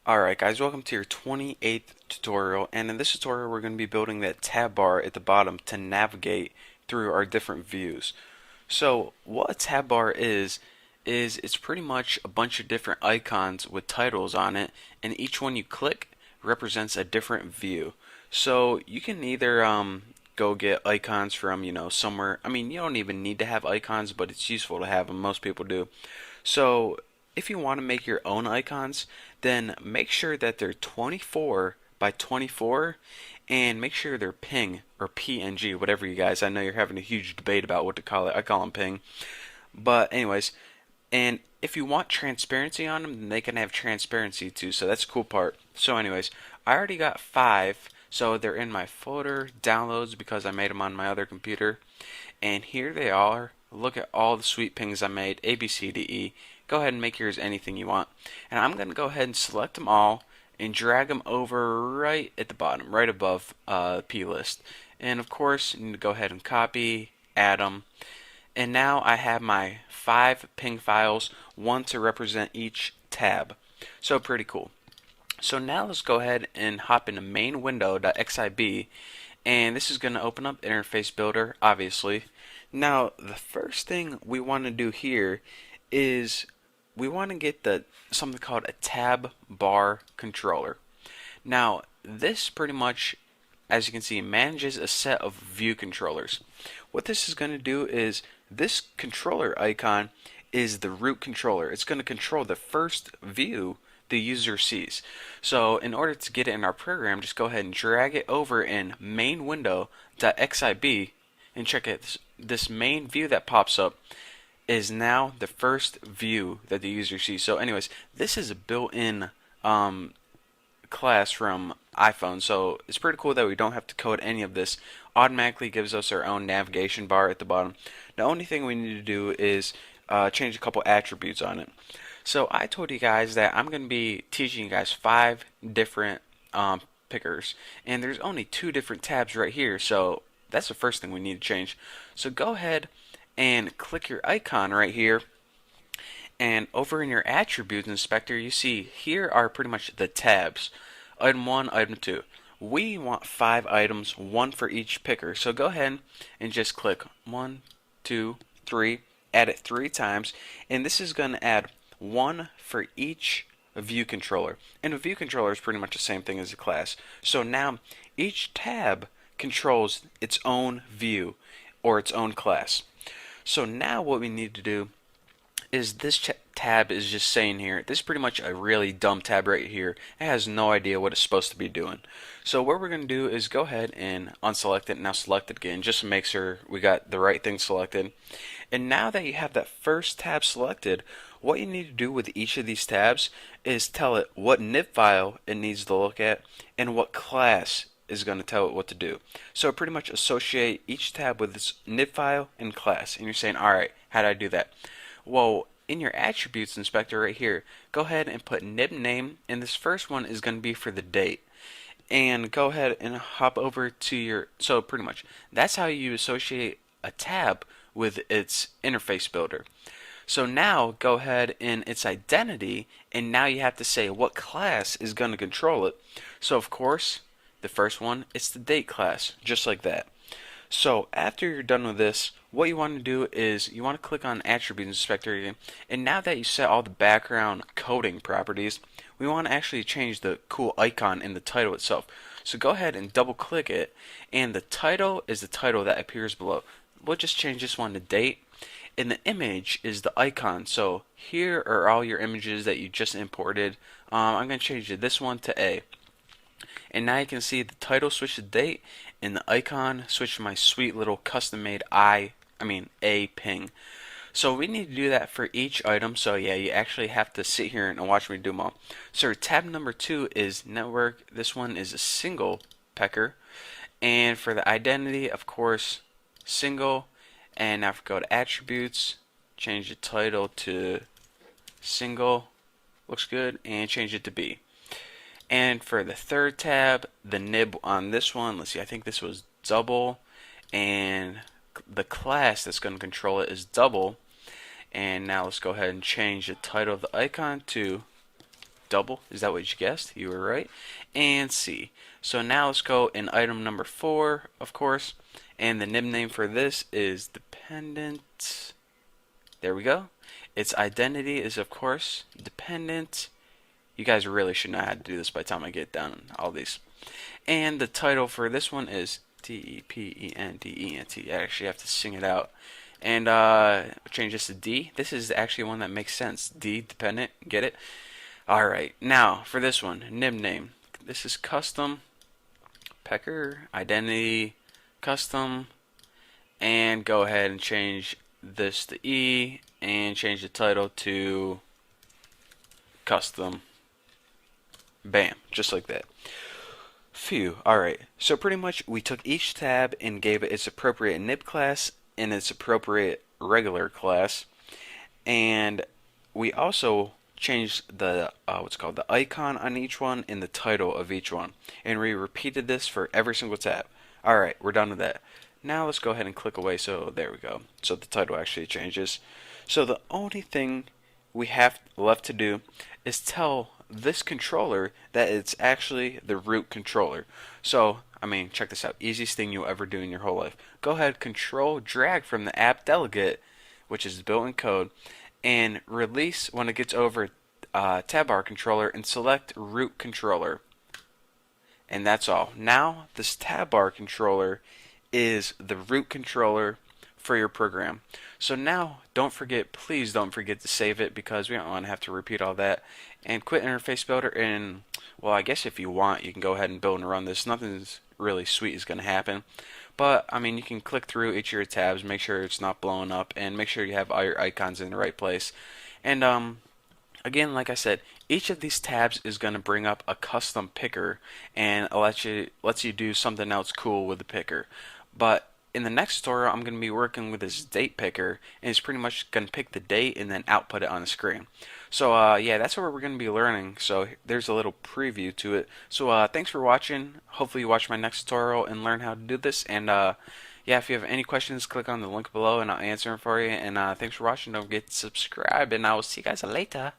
Alright guys, welcome to your 28th tutorial, and in this tutorial we're going to be building that tab bar at the bottom to navigate through our different views. So what a tab bar is it's pretty much a bunch of different icons with titles on it, and each one you click represents a different view. So you can either go get icons from, somewhere. I mean, you don't even need to have icons, but it's useful to have them. Most people do. So if you want to make your own icons, then make sure that they're 24 by 24 and make sure they're ping or PNG, whatever you guys. I know you're having a huge debate about what to call it. I call them ping. But anyways, and if you want transparency on them, then they can have transparency too. So that's the cool part. So anyways, I already got 5. So they're in my folder downloads because I made them on my other computer. And here they are. Look at all the sweet pings I made, A, B, C, D, E. Go ahead and make yours anything you want. And I'm going to go ahead and select them all and drag them over right at the bottom, right above P list. And of course, you need to go ahead and copy, add them. And now I have my 5 ping files, one to represent each tab. So pretty cool. So now let's go ahead and hop into main window.xib, and this is going to open up Interface Builder, obviously. Now the first thing we want to do here is we want to get something called a tab bar controller. Now this pretty much, as you can see, manages a set of view controllers. What this is going to do is this controller icon is the root controller. It's going to control the first view the user sees. So in order to get it in our program, just go ahead and drag it over in main window.xib and check it. This main view that pops up is now the first view that the user sees. So anyways, this is a built-in class from iPhone, so it's pretty cool that we don't have to code any of this. Automatically gives us our own navigation bar at the bottom. The only thing we need to do is change a couple attributes on it. So I told you guys that I'm going to be teaching you guys 5 different pickers, and there's only 2 different tabs right here, so that's the first thing we need to change. So go ahead and click your icon right here, and over in your attributes inspector you see here are pretty much the tabs. Item 1, item 2. We want 5 items, 1 for each picker. So go ahead and just click 1, 2, 3, add it 3 times, and this is going to add 1 for each view controller. And a view controller is pretty much the same thing as a class. So now each tab controls its own view or its own class. So now what we need to do is this tab is just saying here, this is pretty much a really dumb tab right here. It has no idea what it's supposed to be doing. So what we're going to do is go ahead and unselect it, now select it again just to make sure we got the right thing selected. And now that you have that first tab selected, what you need to do with each of these tabs is tell it what nib file it needs to look at and what class is going to tell it what to do. So pretty much associate each tab with its nib file and class. And you're saying, alright, how do I do that? Well, in your attributes inspector right here, go ahead and put nib name, and this first one is going to be for the date. And go ahead and hop over to your, so pretty much that's how you associate a tab with its interface builder. So now go ahead in its identity, and now you have to say what class is going to control it. So of course, the first one, it's the date class, just like that. So after you're done with this, what you want to do is you want to click on Attribute Inspector again, and now that you set all the background coding properties, we want to actually change the cool icon in the title itself. So go ahead and double click it, and the title is the title that appears below. We'll just change this one to date, and the image is the icon. So here are all your images that you just imported. I'm going to change this one to A. And now you can see the title switched to date, and the icon switched to my sweet little custom-made A ping. So we need to do that for each item. So yeah, you actually have to sit here and watch me do them all. So tab number 2 is network. This one is a single pecker. And for the identity, of course, single. And now go to attributes, change the title to single. Looks good. And change it to B. And for the third tab, the nib on this one, let's see, I think this was double, and the class that's going to control it is double. And now let's go ahead and change the title of the icon to double. Is that what you guessed? You were right. And C. So now let's go in item number 4, of course. And the nib name for this is dependent. There we go. Its identity is, of course, dependent. You guys really should know how to do this by the time I get done all these. And the title for this one is Dependent. I actually have to sing it out. And change this to D. This is actually one that makes sense. D, dependent. Get it? Alright, now for this one, nib name. This is custom, pecker, identity, custom, and go ahead and change this to E, and change the title to custom. Bam, just like that. Phew, alright. So pretty much we took each tab and gave it its appropriate nib class and its appropriate regular class. And we also changed the what's called the icon on each one and the title of each one. And we repeated this for every single tab. Alright, we're done with that. Now let's go ahead and click away. So there we go. So the title actually changes. So the only thing we have left to do is tell this controller that it's actually the root controller. So, I mean, check this out. Easiest thing you'll ever do in your whole life. Go ahead, control drag from the app delegate, which is built-in code, and release when it gets over tab bar controller and select root controller. And that's all. Now, this tab bar controller is the root controller for your program. So now, don't forget, please don't forget to save it, because we don't want to have to repeat all that. And quit interface builder, and well, I guess if you want, you can go ahead and build and run this. Nothing's really sweet is going to happen. But, I mean, you can click through each of your tabs, make sure it's not blowing up, and make sure you have all your icons in the right place. And, again, like I said, each of these tabs is going to bring up a custom picker, and it lets you do something else cool with the picker. But in the next tutorial, I'm going to be working with this date picker, and it's pretty much going to pick the date and then output it on the screen. So yeah, that's what we're going to be learning. So there's a little preview to it. So thanks for watching. Hopefully you watch my next tutorial and learn how to do this. And yeah, if you have any questions, click on the link below and I'll answer them for you. And thanks for watching. Don't forget to subscribe, and I will see you guys later.